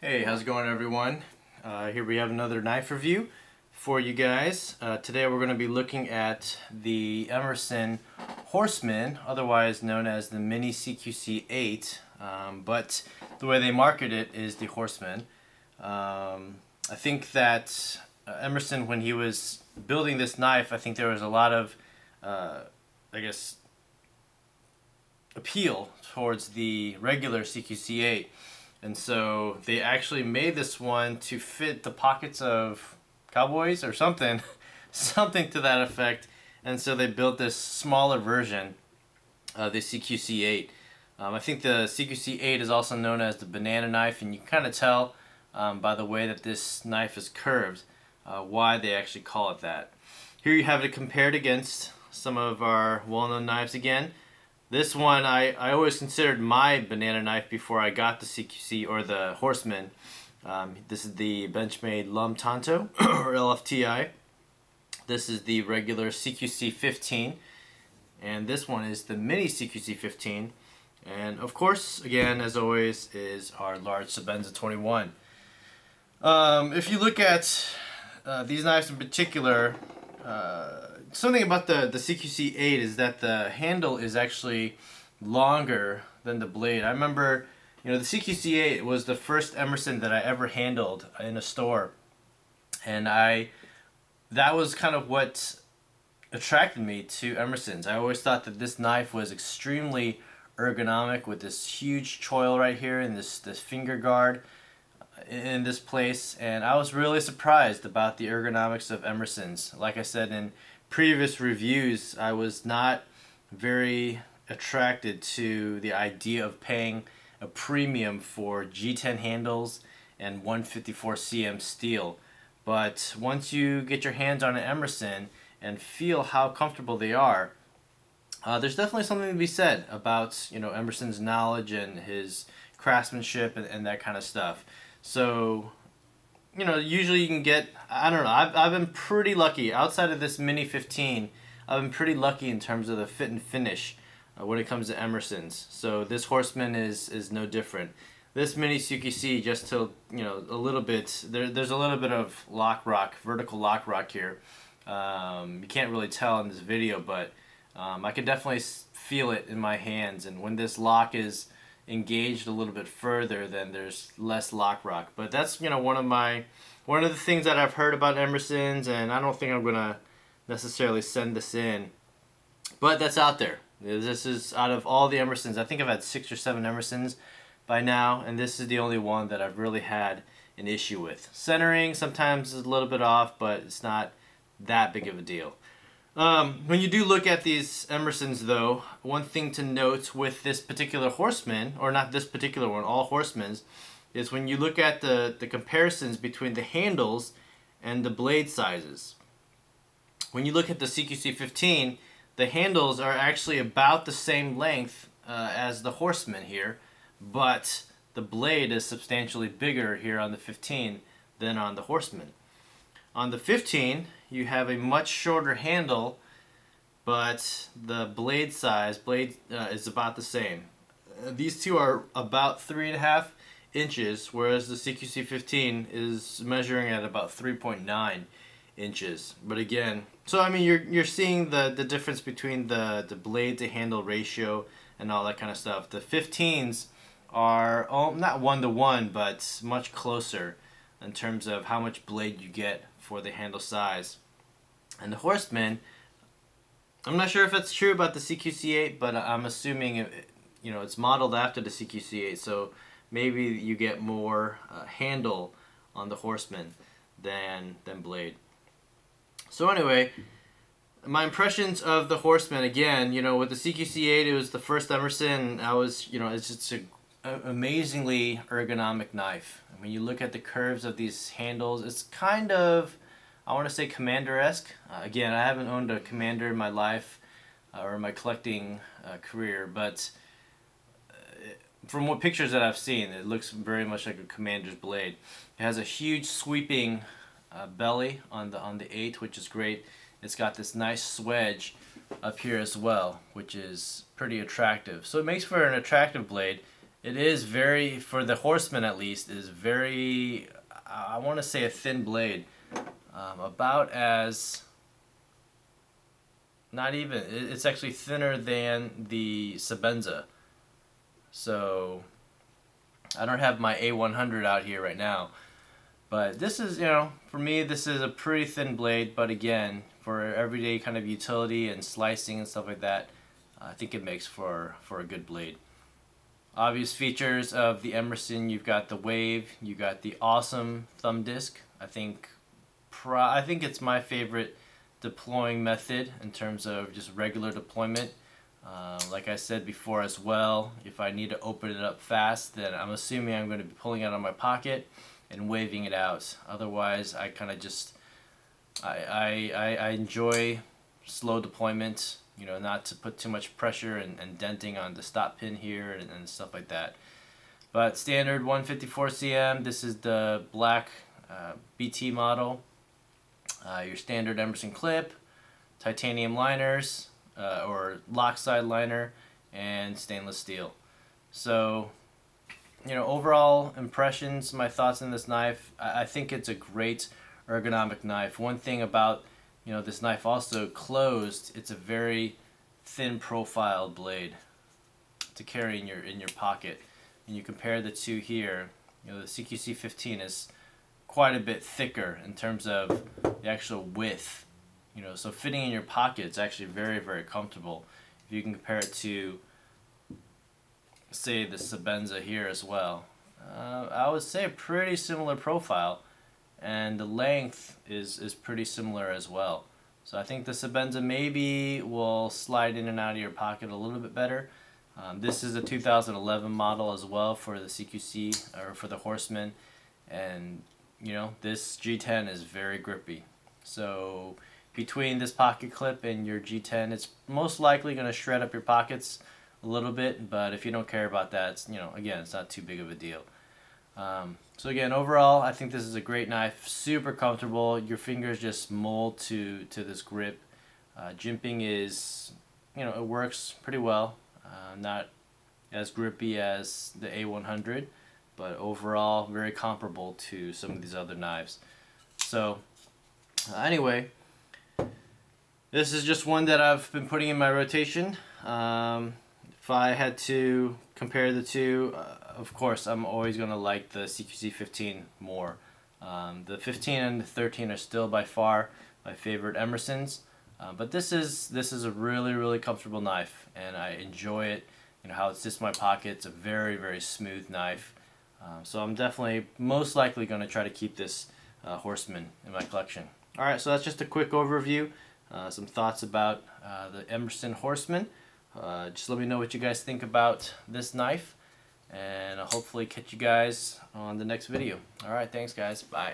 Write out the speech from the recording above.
Hey, how's it going, everyone? Here we have another knife review for you guys. Today we're going to be looking at the Emerson Horseman, otherwise known as the Mini CQC8, but the way they market it is the Horseman. I think that Emerson, when he was building this knife, I think there was a lot of, appeal towards the regular CQC8. And so they actually made this one to fit the pockets of cowboys or something, something to that effect. And so they built this smaller version of the CQC8. I think the CQC8 is also known as the banana knife, and you can kind of tell by the way that this knife is curved why they actually call it that. Here you have it compared against some of our well-known knives again. This one I always considered my banana knife before I got the CQC or the Horseman. This is the Benchmade Lum Tanto or LFTI. This is the regular CQC 15, and this one is the Mini CQC 15. And of course, again, as always, is our large Sebenza 21. If you look at these knives in particular, something about the CQC8 is that the handle is actually longer than the blade. I remember, the CQC8 was the first Emerson that I ever handled in a store, and that was kind of what attracted me to Emerson's. I always thought that this knife was extremely ergonomic with this huge choil right here and this finger guard in this place, and I was really surprised about the ergonomics of Emerson's. Like I said in previous reviews, I was not very attracted to the idea of paying a premium for G10 handles and 154 cm steel. But once you get your hands on an Emerson and feel how comfortable they are, there's definitely something to be said about Emerson's knowledge and his craftsmanship and that kind of stuff. So usually you can get, I don't know, I've been pretty lucky. Outside of this Mini 15, I've been pretty lucky in terms of the fit and finish when it comes to Emerson's. So this Horseman is no different. This Mini CQC, just to, a little bit, there's a little bit of vertical lock rock here. You can't really tell in this video, but I can definitely feel it in my hands. And when this lock is engaged a little bit further, then there's less lock rock. But that's one of the things that I've heard about Emerson's, and I don't think I'm gonna necessarily send this in, but that's out there. This is out of all the Emerson's. I think I've had 6 or 7 Emerson's by now, and this is the only one that I've really had an issue with. Centering sometimes is a little bit off, but it's not that big of a deal. When you do look at these Emerson's, though, one thing to note with this particular Horseman, or not this particular one, all Horseman's, is when you look at the comparisons between the handles and the blade sizes. When you look at the CQC 15, the handles are actually about the same length as the Horseman here, but the blade is substantially bigger here on the 15 than on the Horseman. On the 15, you have a much shorter handle, but the blade size is about the same. These two are about 3.5 inches, whereas the CQC 15 is measuring at about 3.9 inches. But again, so I mean, you're seeing the difference between the blade to handle ratio and all that kind of stuff. The 15s are not 1-to-1, but much closer in terms of how much blade you get for the handle size. And the Horseman, I'm not sure if it's true about the CQC8, but I'm assuming it's modeled after the CQC8, so maybe you get more handle on the Horseman than blade. So anyway, my impressions of the Horseman, again, with the CQC8, it was the first Emerson. It's just an amazingly ergonomic knife. And when you look at the curves of these handles, it's kind of, I want to say, Commander-esque. Again, I haven't owned a Commander in my life or my collecting career, but from what pictures that I've seen, it looks very much like a Commander's blade. It has a huge sweeping belly on the 8, which is great. It's got this nice swedge up here as well, which is pretty attractive. So it makes for an attractive blade. It is very, for the Horseman at least, is very, I want to say a thin blade. About as, not even, it's actually thinner than the Sebenza. So, I don't have my A100 out here right now. But this is, for me, this is a pretty thin blade. But again, for everyday kind of utility and slicing and stuff like that, I think it makes for a good blade. Obvious features of the Emerson: you've got the wave, you got the awesome thumb disc. I think it's my favorite deploying method in terms of just regular deployment. Like I said before as well, if I need to open it up fast, then I'm assuming I'm going to be pulling it out of my pocket and waving it out. Otherwise, I kind of just I enjoy slow deployment. Not to put too much pressure and denting on the stop pin here and stuff like that. But standard 154 cm. This is the black BT model. Your standard Emerson clip, titanium liners or lock-side liner, and stainless steel. So, overall impressions, my thoughts on this knife. I think it's a great ergonomic knife. One thing about this knife also closed, it's a very thin profiled blade to carry in your pocket. When you compare the two here, the CQC 15 is quite a bit thicker in terms of the actual width. So fitting in your pocket, it's actually very, very comfortable. If you can compare it to, say, the Sebenza here as well, I would say a pretty similar profile, and the length is pretty similar as well. So I think the Sebenza maybe will slide in and out of your pocket a little bit better. This is a 2011 model as well for the CQC, or for the Horseman, and this G10 is very grippy. So between this pocket clip and your G10, it's most likely going to shred up your pockets a little bit, but if you don't care about that, it's, again, it's not too big of a deal. So again, overall, I think this is a great knife, super comfortable. Your fingers just mold to this grip. Jimping is, it works pretty well. Not as grippy as the A100, but overall very comparable to some of these other knives. So anyway, this is just one that I've been putting in my rotation. If I had to compare the two, of course, I'm always going to like the CQC 15 more. The 15 and the 13 are still by far my favorite Emersons, but this is a really, really comfortable knife, and I enjoy it. How it sits in my pocket. It's a very, very smooth knife. So I'm definitely most likely going to try to keep this Horseman in my collection. Alright, so that's just a quick overview. Some thoughts about the Emerson Horseman. Just let me know what you guys think about this knife, and I'll hopefully catch you guys on the next video. Alright, thanks guys. Bye.